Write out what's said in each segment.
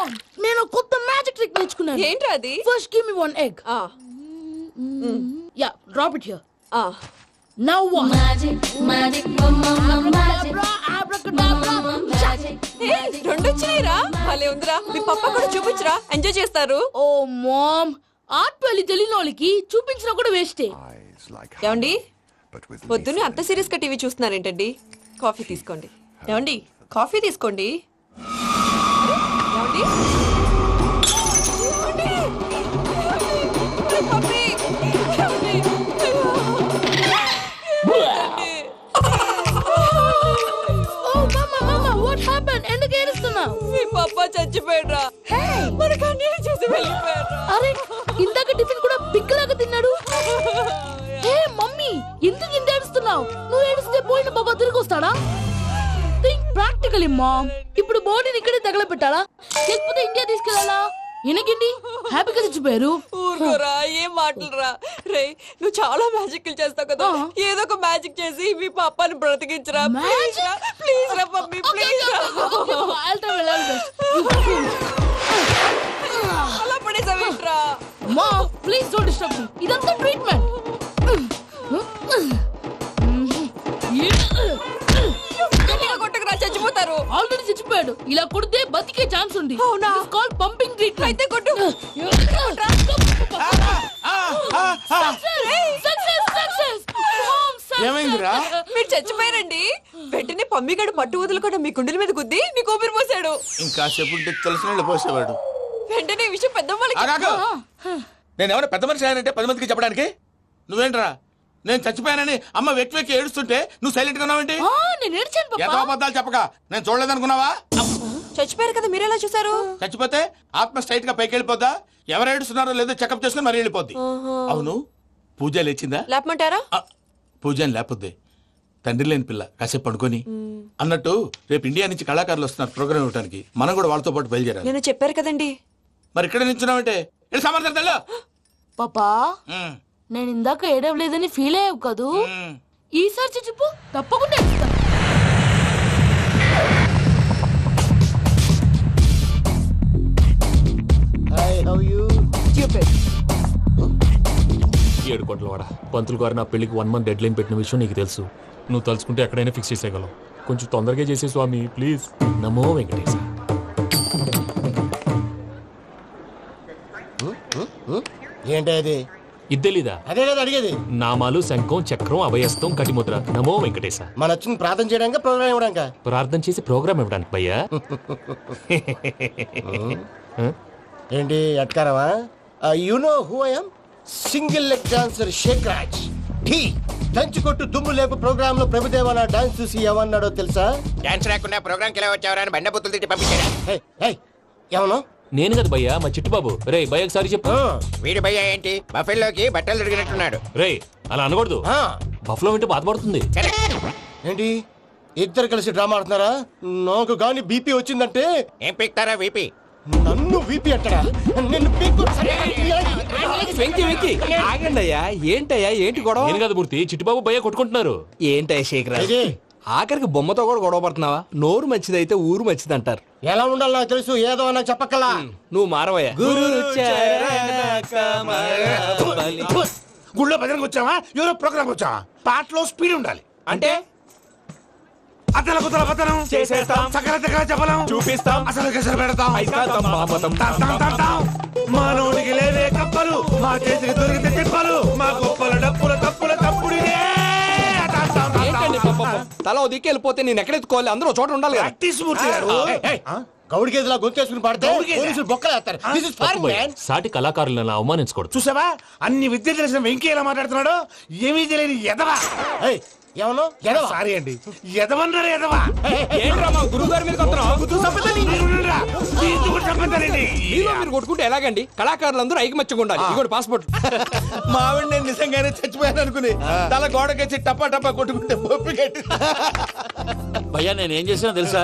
Ma'am నేను కొత్త magic trick నేర్చుకున్నాను. ఏంట్రా అది? First give me one egg. Yeah drop it here. Now what? Magic, mama, magic. రెండు వచ్చినాయిరా. భలే ఉందిరా. మీ పప్ప కూడా చూపించరా, ఎంజాయ్ చేస్తారు. ఓ మామ్, ఆర్ట్ పెళ్లి తెలియని వాళ్ళకి చూపించినా కూడా వేస్టే. ఏమండి, పొద్దున్నే అంత సీరియస్ గా టీవీ చూస్తున్నారేంటండి? కాఫీ తీసుకోండి. ఏమండి, కాఫీ తీసుకోండి. ఏమండి? కాఫీ. ఏమండి? ఓ మమ్మా వాట్ హ్యాపెండ్? ఎందుకు ఏడుస్తున్నావు? మీ పప్ప చచ్చిపోయాడురా. మనకు అన్యాయం చేసి వెళ్ళిపోయాడురా. అరే ఇందాక టిఫిన్ కూడా పిక్కలాగా తిన్నాడు. హే మమ్మీ, ఎందుకు ఇంత ఏడుస్తున్నావు? నువ్వు ఏడిస్తే పోయిన బాబా తిరిగి వస్తాడా? Think practically mom. ఇప్పుడు బాడీని ఇక్కడే తగలబెట్టాలా లేకపోతే ఇండియా తీసుకెళ్ళాలా? ఎనకండి హ్యాపీగా చచ్చిపోయారు. ఊరుకోరా, ఏం మాటలురా. రే, నువ్వు చాలా మ్యాజిక్ చేస్తావు కదా, ఏదో ఒక మ్యాజిక్ చేసి మీ పాపాని బ్రతికించరా. ప్లీజ్ రా మమ్మీ, ప్లీజ్. అలా పడేసావేంట్రా? Mom please don't disturb me. ఇదంతా ట్రీట్మెంట్. గట్టిగా కొట్టకురా, చచ్చిపోతారు. ఆల్రెడీ చచ్చిపోయాడు. ఇలా కొడితే బతికే ఛాన్స్ ఉంది. అవునా? Call pumping treatment. అయితే కొట్టు. ఏమైందిరా? మీరు చచ్చిపోయారండి. వెంటనే పమ్మిగాడు మట్టు వదులుకుండా మీ గుండెల మీద గుద్ది మీకు ఊపిరి పోసాడు. ఇంకా చెప్పు తెలిసిన పోసేవాడు. వెంటనే ఈ విషయం పెద్దమ్మ. నేను ఎవరైనా పెద్ద మనిషి ఆయనంటే 10 మందికి చెప్పడానికి. నువ్వేంట్రా నేను చచ్చిపోయానని అమ్మ వెక్కి వెక్కి ఏడుస్తుంటే నువ్వు సైలెంట్ గా ఉన్నావేంటి? నేను ఏడ్చాను ఎంత పాపా. అబద్ధాలు చెప్పక నేను చూడలేదనుకున్నావా? చచ్చిపోయారు కదా, మీరెలా చూసారు? చచ్చిపోతే ఆత్మ స్ట్రైట్ గా పైకి వెళ్ళిపోద్దా? ఎవరు ఏడుస్తున్నారో లేదో చెకప్ చేసుకుని మరి వెళ్ళిపోద్ది. అవును, పూజ లేచిందా? లేపమంటారా? పూజ అని లేకపోద్ది. తండ్రి లేని పిల్ల కాసేపు పడుకొని. అన్నట్టు రేపు ఇండియా నుంచి కళాకారులు వస్తున్నారు ప్రోగ్రామ్ ఇవ్వడానికి. మనం కూడా వాళ్ళతో పాటు బయలుదేరాలి. నేను చెప్పారు కదండి. మరి ఇక్కడ నిల్చున్నావంటే సమర్థతల్లో పాపా నేను ఇందాక ఏడవలేదని ఫీల్ అయ్యావు కదూ. ఈసారి చచ్చిపో, తప్పకుండా ఏడుస్తా. ఏడు కోట్ల వాడ పంతులు గారు నా పెళ్లికి 1 month డెడ్ లైన్ పెట్టిన విషయం నీకు తెలుసు. నువ్వు తలుచుకుంటే ఎక్కడైనా ఫిక్స్ చేసేయగలవు. కొంచెం తొందరగా చేసే స్వామి ప్లీజ్. నమో వెంకటేశ. ఏంటి అది? ఇద్దెలీదా? అదే కదా అడిగేది. నామాలు శంఖం చక్రం అభయస్తం కటిముద్ర. నమో వెంకటేశ. మన వచ్చింది ప్రార్థన చేయడానికి ప్రోగ్రామ్ ఇవ్వడానికి. ప్రార్థన చేసి ప్రోగ్రామ్ ఇవ్వడానికి భయ్యా. ఏంటి అట్కారమా? You know who I am? Single leg dancer Sheikh Raj. Dhee దంచి కొట్టు దుమ్ము లేపు ప్రోగ్రామ్ లో ప్రభుదేవ నా డాన్స్ చూసి ఏమన్నాడో తెలుసా? డాన్స్ రాకుండా ప్రోగ్రామ్ కి ఎలా వచ్చావరా అని బండ బుద్ధులు తిట్టి పంపించాడు. ఏమను? నేను కదా భయ్యా, మా చిట్టుబాబు. రే భయ్య ఒకసారి చెప్పు. వీడి భయ్య ఏంటి బఫెల్లోకి బట్టలు తిరిగినట్టున్నాడు. రే అలా అనకూడదు. బఫ్లో వింటే బాధపడుతుంది. ఏంటి ఇద్దరు కలిసి డ్రామా ఆడుతున్నారా? నాకు గాని బీపీ వచ్చిందంటే ఏం పీక్తారా వీపీ? నన్ను వీపీ అంటారా? నిన్ను పీక్కు. వెంకీ వెంకీ ఆగండి అయ్యా. ఏంటయ్యా ఏంటి గొడవ? నేను కదా మూర్తి, చిట్టుబాబు భయ్య కొట్టుకుంటున్నారు. ఏంటయ్యా శేఖరాజ్, ఆఖరికి బొమ్మతో కూడా గొడవ పడుతున్నావా? నోరు మంచిదైతే ఊరు మంచిది అంటారు. ఎలా ఉండాలి నాకు తెలుసు, ఏదో నాకు చెప్పక్కలా. నువ్వు మారవయ్యా. గుళ్ళో భజనకు వచ్చావా? ఎవరో ప్రోగ్రామ్ వచ్చావా? పాటలో స్పీడ్ ఉండాలి. అంటే అతల కుతల పతనం చేసేస్తాం, సకల దగ్గర చెప్పలేం, చూపిస్తాం, అసలు గసలు పెడతాం. అయితాం, బాపతం. మానవుడికి లేవే కప్పలు, మా చేతికి దొరికితే తిప్పలు, మా గొప్పల డప్పుల తప్పుల తప్పుడు ఏంటండి పాపం? తల ఓ దిక్కు వెళ్ళిపోతే నేను ఎక్కడెత్తుకోవాలి? అందరూ చోట ఉండాలి కదా. గౌడి గేదెలా గొంతేసుకుని పాడితే పోలీసులు బొక్కలేస్తారు. This is foreign, man. సాటి కళాకారులను అవమానించకూడదు. చూసావా అన్ని విద్య తెలిసిన వెంకీ ఎలా మాట్లాడుతున్నాడు? ఏమీ తెలియని ఎదవా. ఏమను? సారీ అండి, ఎదవన్నారు ఎదవా. ఏంట్రా మా గురువు గారి మీద మీలో మీరు కొట్టుకుంటే ఎలాగండి? కళాకారులందరూ ఐకమత్యంగా ఉండాలి. ఇదిగోండి పాస్పోర్ట్. మా ఆవిడ నేను నిజంగానే చచ్చిపోయాను అనుకుని తల గోడకొచ్చి టపా టపా కొట్టుకుంటే పొప్పి కట్టి. భయ్యా నేనేం చేసినా తెలుసా?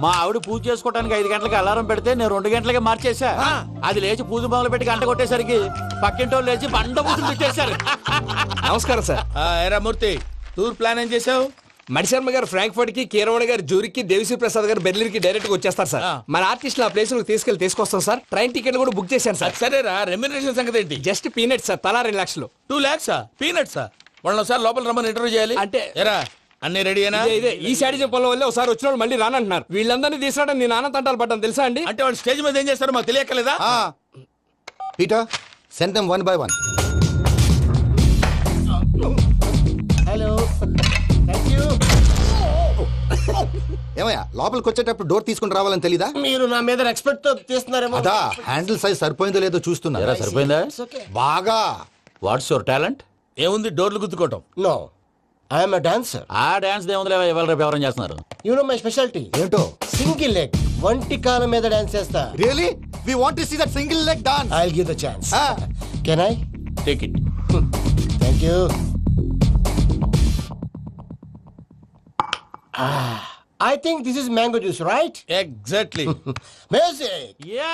మా ఆవిడ పూజ చేసుకోవడానికి 5 గంటలకి అలారం పెడితే నేను 2 గంటలకి మార్చేసా. అది లేచి పూజ మొదలు పెట్టి గంట కొట్టేసరికి పక్కింటోళ్ళు లేచి బండ పూజలు పెట్టేశారు. నమస్కారం సార్. ఏరా మూర్తి, టూర్ ప్లాన్ ఏం చేసావు? మణిశర్మ గారు ఫ్రాంక్ఫర్ట్ కి, కీరవాణి గారు జూరిక్ కి, దేవిశ్రీ ప్రసాద్ గారు బెర్లిన్ కి డైరెక్ట్ గా వచ్చేస్తారు సార్. మన ఆర్టిస్ట్ ఆ ప్లేస్ తీసుకెళ్లి తీసుకొస్తాం సార్. ట్రైన్ టికెట్ కూడా బుక్ చేశాను సార్. సరేరా, రెమ్యూనరేషన్ సంగతి ఏంటి? జస్ట్ పీనట్ సార్, తలా 2 లక్షలు. 2 lakhs పీనట్సా? వాళ్ళని ఒకసారి లోపల రమ్మని ఇంటర్వ్యూ చేయాలి. అంటే ఎరా అన్ని రెడీ అయినా? ఇదే ఈ శాడిజం పనుల వల్లే ఒకసారి వచ్చిన వాళ్ళు మళ్ళీ రానంటున్నారు. వీళ్ళందరినీ తీసుకురావడం నేను నాన్న తంటాలు పడ్డాను తెలుసా అండి. అంటే వాళ్ళు స్టేజ్ మీద ఏం చేస్తారో మాకు తెలియక్కలేదా? Peter send them 1 by 1. Hello, thank you. ఏమయ్యా లోపలికి వచ్చేటప్పుడు డోర్ తీసుకుని రావాలని తెలీదా? మీరు నా మీద ఎక్స్పెక్ట్ తో తీస్తున్నారేమో. అదా హ్యాండిల్ సైజ్ సరిపోయిందో లేదో చూస్తున్నా. ఎరా సరిపోయిందా? బాగా. What's your talent? ఏముంది, డోర్లు గుద్దుకోవటం. No, I'm a dancer. ఆ డాన్స్ దేవుందిలే, ఇవాళ రేపు ఎవరైనా చేస్తున్నారు. You know my speciality. ఏంటో? సింగిల్ లెగ్, వంటి కాలం మీద డాన్స్ చేస్తా. Really we want to see that single leg dance. I will give the chance. Can I? Take it. Thank you. I think this is mango juice, right? Exactly. Music. Yeah.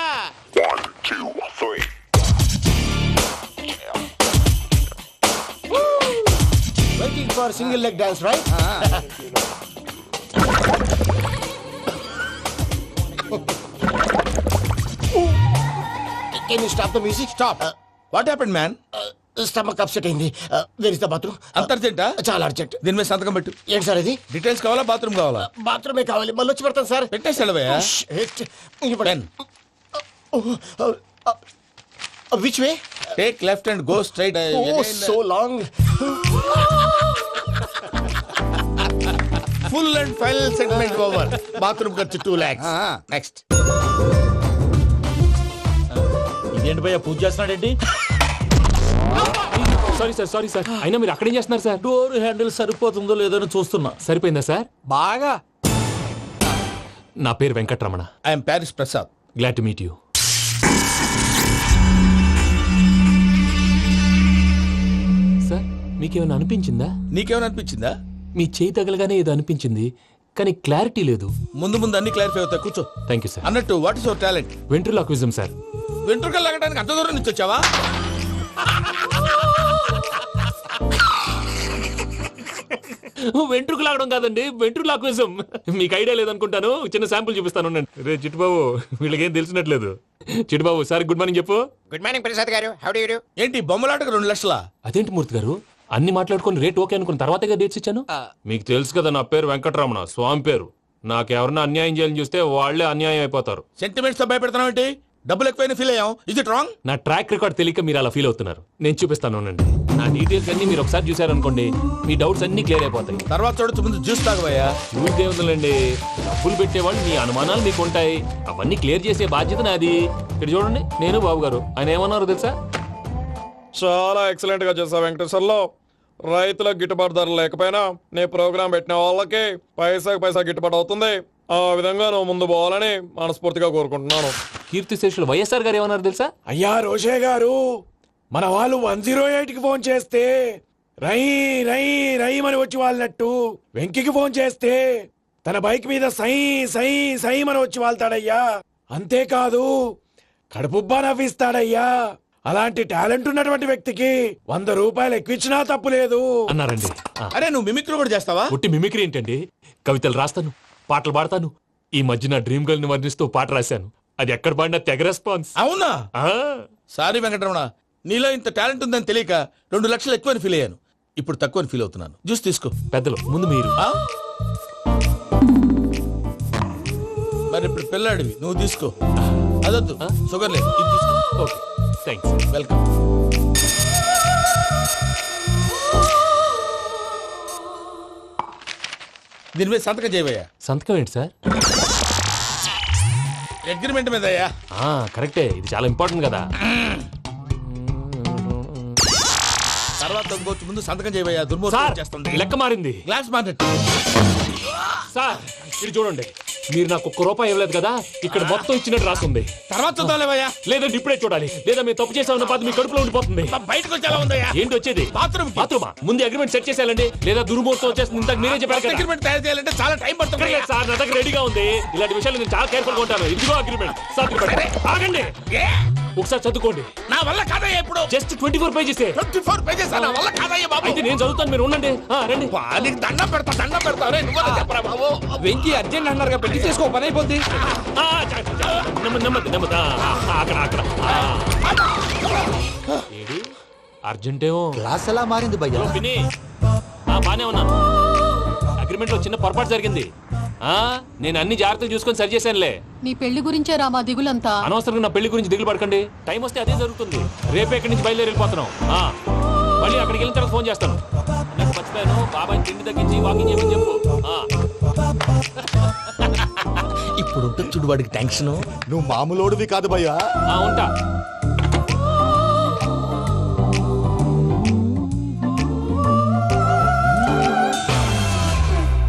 Waiting for single leg dance, right? Can you stop the music? Stop. What happened man? Stomach upset అయింది. Where is the bathroom? అంత అర్జెంటా? చాలా urgent. దీని మీద సంతకం పెట్టు. ఏంటి sir ఇది? డీటెయిల్స్ కావాలా, బాత్రూమ్ కావాలా? బాత్రూమే కావాలి, మళ్ళీ వచ్చి పెడతాను సార్. పెట్టేసి వెళ్ళవయ్యా. Pen. Which way? Take left and go straight. Oh, so long. Full and final segment over. Bathroom ఖర్చు 2 lakhs. నెక్స్ట్. ఇదేంటి భయ్యా, పూజ చేస్తున్నాడేంటి? Sorry sir. అయినా మీరు అక్కడేం చేస్తున్నారు సార్? డోర్ హ్యాండిల్ సరిపోతుందో లేదో అని చూస్తున్నా. సరిపోయిందా సార్? బాగా. నా పేరు Venkataramana. I am Paris Prasad. Glad to meet you. Sir, మీకేమైనా అనిపించిందా? నీకేమైనా అనిపించిందా? మీ చేయి తగలగానే ఏదో అనిపించింది, కానీ క్లారిటీ లేదు. ముందు ముందు అన్ని క్లారిఫై అవుతాయి, కూర్చో. Thank you sir. అన్నట్టు what is your talent? Ventriloquism sir. వెంట్రుకలు లాగడానికి అంత దూరం నుంచి వచ్చావా? వెంట్రుకు లాగడం కాదండి, వెంట్రులాక్విజం. మీకు ఐడియా లేదనుకుంటాను, చిన్న శాంపుల్ చూపిస్తాను. రే చిట్టుబాబు, వీళ్ళకేం తెలిసినట్లేదు. చిట్టుబాబు సార్ గుడ్ మార్నింగ్ చెప్పు. గుడ్ మార్నింగ్ ప్రసాద్ గారు. How do you do? ఏంటి బొమ్మలాటకు 2 లక్షలా? అదేంటి మూర్తి గారు, అన్ని మాట్లాడుకొని రేట్ ఓకే అనుకున్న తర్వాతగా డేట్స్ ఇచ్చాను. మీకు తెలుసు కదా నా పేరు వెంకటరమణ, స్వామి పేరు. నాకెవరన్నా అన్యాయం చేయాలని చూస్తే వాళ్లే అన్యాయం అయిపోతారు. సెంటిమెంట్స్ తో భయపెడతావు ఏంటి? డబ్బులు ఎక్కువైనా ఫీల్ అయ్యాం. Is it wrong? నా ట్రాక్ రికార్డ్ తెలియక మీరు అలా ఫీల్ అవుతున్నారు. నేను చూపిస్తాను ఉండండి. నా డీటెయిల్స్ అన్ని మీరు ఒకసారి చూసారనుకోండి, మీ డౌట్స్ అన్ని క్లియర్ అయిపోతాయి. తర్వాత చూడొచ్చు, ముందు జ్యూస్ తాగబోయా. చూస్తే ఉందండి, డబ్బులు పెట్టేవాళ్ళు మీ అనుమానాలు మీకు ఉంటాయి, అవన్నీ క్లియర్ చేసే బాధ్యత నాది. ఇక్కడ చూడండి, నేను బాబు గారు. ఆయన ఏమన్నారో తెలుసా? చాలా ఎక్సలెంట్ గా చేసావు వెంకటేశ్వర్లో. రైతులకు గిట్టుబాటు ధరలు లేకపోయినా నీ ప్రోగ్రాం పెట్టిన వాళ్ళకి పైసాకి పైసా గిట్టుబాటు అవుతుంది. ఆ విధంగా నువ్వు ముందు పోవాలని మనస్ఫూర్తిగా కోరుకుంటున్నాను. కీర్తి శేషులు వైఎస్ఆర్ గారు ఏమన్నారు తెలుసా? అయ్యా రోషే గారు, మన వాళ్ళు 108కి ఫోన్ చేస్తే రై రై రై అని వచ్చి వాళ్ళనట్టు, వెంకికి ఫోన్ చేస్తే తన బైక్ మీద సై సై సై అని వచ్చి వాళ్తాడయ్యా. అంతేకాదు కడుపుబ్బా నవ్విస్తాడయ్యా. అలాంటి టాలెంట్ ఉన్నటువంటి వ్యక్తికి 100 రూపాయలు ఎక్కువిచ్చినా తప్పు లేదు అన్నారండి. అరే నువ్వు మిమిక్రీ కూడా చేస్తావా? పుట్టి మిమిక్రీ ఏంటండి? కవితలు రాస్తాను, పాటలు పాడతాను. ఈ మధ్య నా డ్రీమ్ గర్ల్ ని వర్ణిస్తూ పాట రాశాను. అది ఎక్కడ పాడినా తెగ రెస్పాన్స్. అవునా? ఆ, సారీ వెంకటరమణ, నీలో ఇంత టాలెంట్ ఉందని తెలియక 2 లక్షలు ఎక్కువని ఫీల్ అయ్యాను. ఇప్పుడు తక్కువని ఫీల్ అవుతున్నాను. జ్యూస్ తీసుకో. పెద్దలు ముందు మీరు. ఆ? మరి ఇప్పుడు పిల్లాడివి, నువ్వు తీసుకో. అదొద్దు, షుగర్ లేదు, ఇది తీసుకో. Okay, thanks. వెల్కమ్. దీని మీద సంతకం చేయవయ్యా. సంతకం ఏంటి సార్? అగ్రిమెంట్ మీద అయ్యా. కరెక్టే, ఇది చాలా ఇంపార్టెంట్ కదా. తర్వాత ఇంకొచ్చి ముందు సంతకం చేయవయ్యా. దుర్మోహం చేస్తుంది. లెక్క మారింది. Glass market. సార్ ఇది చూడండి, మీరు నాకు 1 రూపాయి ఇవ్వలేదు కదా, ఇక్కడ మొత్తం ఇచ్చినట్టు రాస్తుంది. తర్వాత చూద్దాంలేవయ్యా. లేదంటే ఇప్పుడే చూడాలి, లేదా మీరు తప్పు చేసామన్న బాధ మీ కడుపులో ఉండిపోతుంది. బయటకు వచ్చేలా ఉందయ్యా. ఏంటి వచ్చేది? బాత్రూమా? ముందు అగ్రిమెంట్ సెట్ చేసేయాలండి, లేదా దుర్మూర్తం వచ్చేస్తుంది. ఇంతకు మీరే చెప్పారు కదా. అగ్రిమెంట్ తయారు చేయాలంటే చాలా టైం పడుతుంది. లేదు సార్, నా దగ్గర రెడీగా ఉంది. ఇలాంటి విషయాలు నేను చాలా కేర్ఫుల్ గా ఉంటాను. ఇదిగో అగ్రిమెంట్. సార్ ఆగండి. ఒకసారి చదువుకోండి. నా వల్ల కాదయ్యా ఇప్పుడు. Just 24 pages. 24 pages నా వల్ల కాదయ్యా బాబు. అయితే నేను చదువుతాను, మీరు ఉండండి. రండి. నీకు దండం పెడతా రే నువ్వు చెప్పరా బాబు. వెంకీ అర్జెంట్ అన్నారుగా, పెళ్లి చేసుకో, పని అయిపోద్ది. నెమ్మది. అక్కడ ఏడి అర్జెంటేమో. క్లాస్ ఎలా మారింది భయ్యా? పిన్ని బానే ఉన్నాను. అగ్రిమెంట్ లో చిన్న పొరపాటు జరిగింది. నేను అన్ని జాగ్రత్తలు చూసుకొని సరి చేశానులే. నీ పెళ్లి గురించే రా మా దిగులంతా. అనవసరంగా నా పెళ్లి గురించి దిగులు పడకండి. టైం వస్తే అదే జరుగుతుంది. రేపే ఇక్కడి నుంచి బయలుదేరి వెళ్ళిపోతున్నాం. మళ్ళీ అక్కడికి వెళ్ళిన తర్వాత ఫోన్ చేస్తాను. నాకు మర్చిపోయాను, బాబాయ్ తిండి తగ్గించి వాకింగ్ చేయమని చెప్పు. ఇప్పుడు ఉంటుంది చూడు వాడికి టెన్షన్. నువ్వు మామూలోడివి కాదు భయ్యా. ఉంటా.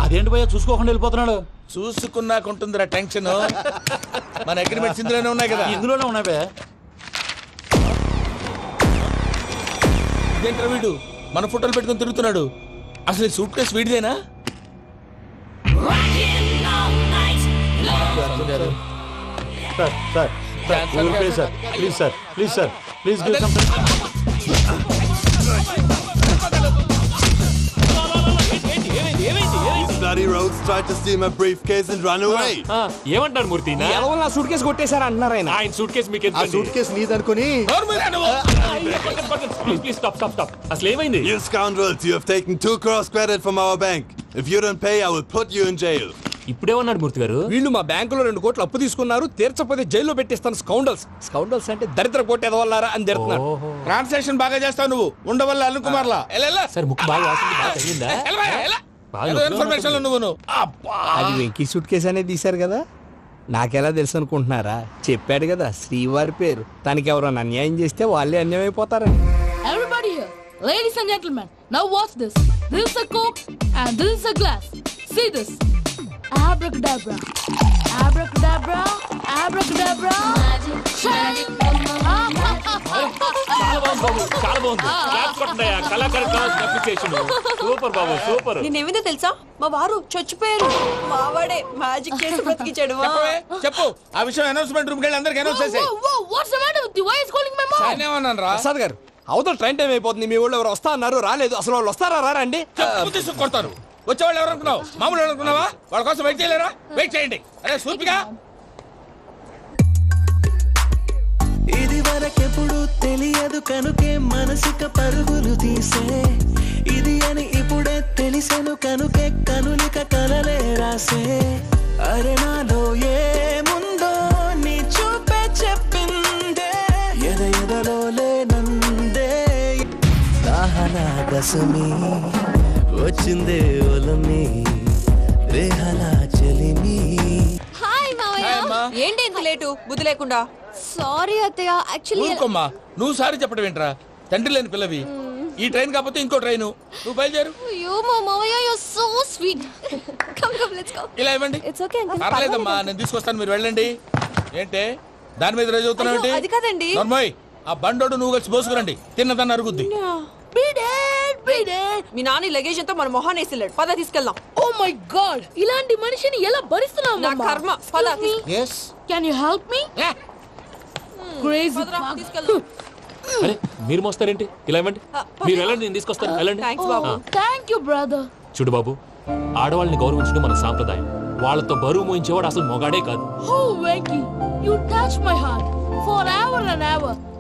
అదేంటి భయ్యా చూసుకోకుండా వెళ్ళిపోతున్నాడు? చూసుకున్నాకుంటుందిరా టెన్షన్. మన అగ్రిమెంట్స్ ఇందులోనే ఉన్నాయి కదా. ఇందులోనే ఉన్నాయి భయ్యా. ఇదేంట్రా వీడు మన ఫోటోలు పెట్టుకొని తిరుగుతున్నాడు. అసలు సూట్ కేసు వీడిదేనా? Please bloody rogues tried to steal my briefcase and run away. ఏమంటారు మూర్తి? ఎలా నా సూట్ కేసు కొట్టేశారు అంటున్నారు ఆయన. ఆయన సూట్ కేసు మీకు ఆ సూట్ కేసు నీదనుకుని ప్లీజ్ స్టాప్. అసలు ఏమైంది? You scoundrels, you have taken 2 crores credit from our bank. If you don't pay, I will put you in jail. ఇప్పుడేమన్నాడు మూర్తి గారు? వీళ్ళు మా బ్యాంకులో 2 కోట్లు అప్పు తీసుకున్నారు, తీర్చపోతే జైల్లో పెట్టిస్తాను. స్కౌండల్స్ అంటే దరిద్ర కొట్టేదవల్లారా అని తిడుతున్నారు. ట్రాన్సాక్షన్ బాగా చేస్తావు నువ్వు. ఉండవల్ల అల్లు కుమార్లా. సరే ముక్కు బాగా వాసింది, బాగా తగిలిందా? ఇన్ఫర్మేషన్ నువ్వు. అది వెంకీ సూట్ కేసు అనేది తీశారు కదా, నాకెలా తెలుసు అనుకుంటున్నారా? చెప్పాడు కదా శ్రీవారి పేరు. తనకి ఎవరైనా అన్యాయం చేస్తే వాళ్ళే అన్యాయం అయిపోతారని. Everybody here, ladies and gentlemen, now watch this. This is a coke and this is a glass. See this. Abracadabra. Abracadabra. Abracadabra. చాలా బాగుంది. క్లాప్స్ కొట్టండి. కళాకారు అప్రిసియేషన్. సూపర్ బాబు, సూపర్. నేనేమిందో తెలుసా, మా వారు చచ్చిపోయారు. మావాడే మ్యాజిక్ చేసి బ్రతికించాడు. చెప్పు ఆ విషయం. అనౌన్స్మెంట్ రూమ్ కెళ్ళి అందరికి అనౌన్స్ చేసేయ్. What's the matter with you? Why is calling my mom? నేనేమన్నాను రా? ప్రసాద్ గారు, అవతల ట్రైన్ టైం అయిపోతుంది. మీ వాళ్ళు ఎవరు వస్తా అన్నారు, రాలేదు. అసలు వాళ్ళు వస్తారా రారా అండి? తీసుకు కొడతారు. వచ్చేవాళ్ళు ఎవరు అనుకున్నావు? మామూలు అనుకున్నావా? వాళ్ళ కోసం వెయిట్ చేయలేరా? వెయిట్ చేయండి. అరే సూపిగా. ఇది వరకెప్పుడు తెలియదు కనుకే మనసుక పరుగులు తీసే, ఇది అని ఇప్పుడే తెలిసెను కనుకే కనులిక కలలే రాసే. అరే నాలో ఏముందో నీ చూపే చెప్పిందే, ఎదలో లేనందే. దాహనా దశమి వచ్చిందే ఒలమి, రేహలా చెలిమి. హాయ్ మావయ్య. ఏంటి ఇంత లేటు? బుద్ధి లేకుండా. సారీ అత్తయ్య, యాక్చువల్లీ ఊరుకోమ్మా. నువ్వు సారీ చెప్పడం ఏంట్రా? తండ్రి లేని పిల్లవి. ఈ ట్రైన్ కాకపోతే ఇంకో ట్రైన్. నువ్వు బయలుదేరు. అయ్యో మా మావయ్య, you are so sweet. Come let's go. ఇలా ఇవ్వండి. It's okay uncle. పర్లేదమ్మా, నేను తీసుకొస్తాను, మీరు వెళ్ళండి. ఏంటే దాని మీద రోజు అవుతున్నావు? అది కాదండి. నర్మోయ్, ఆ బండోడు నువ్వు కలిసి పోసుకురండి. తిన్నదాన్ని అరుగుద్ది. మీ నాని లగేజ్ అంతా మన మొహాన్ వేసిల్లాడు. పద తీసుకెళ్దాం. Oh my God! ఇలాంటి మనిషిని ఎలా భరిస్తున్నావు? నా కర్మ. పద yes Can you help me? Crazy. తీసుకెళ్దాం. అరే మీరు మోస్తారేంటి? ఇలా ఇవ్వండి. మీరు వెళ్ళండి, నేను తీసుకొస్తాను. వెళ్ళండి. Thanks Babu. Thank you, brother. చూడు బాబు, ఆడవాళ్ళని గౌరవించడం మన సాంప్రదాయం. వాళ్ళతో బరువు మోయించేవాడు అసలు మొగాడే కాదు. Oh, Venky, you touch my heart forever and ever.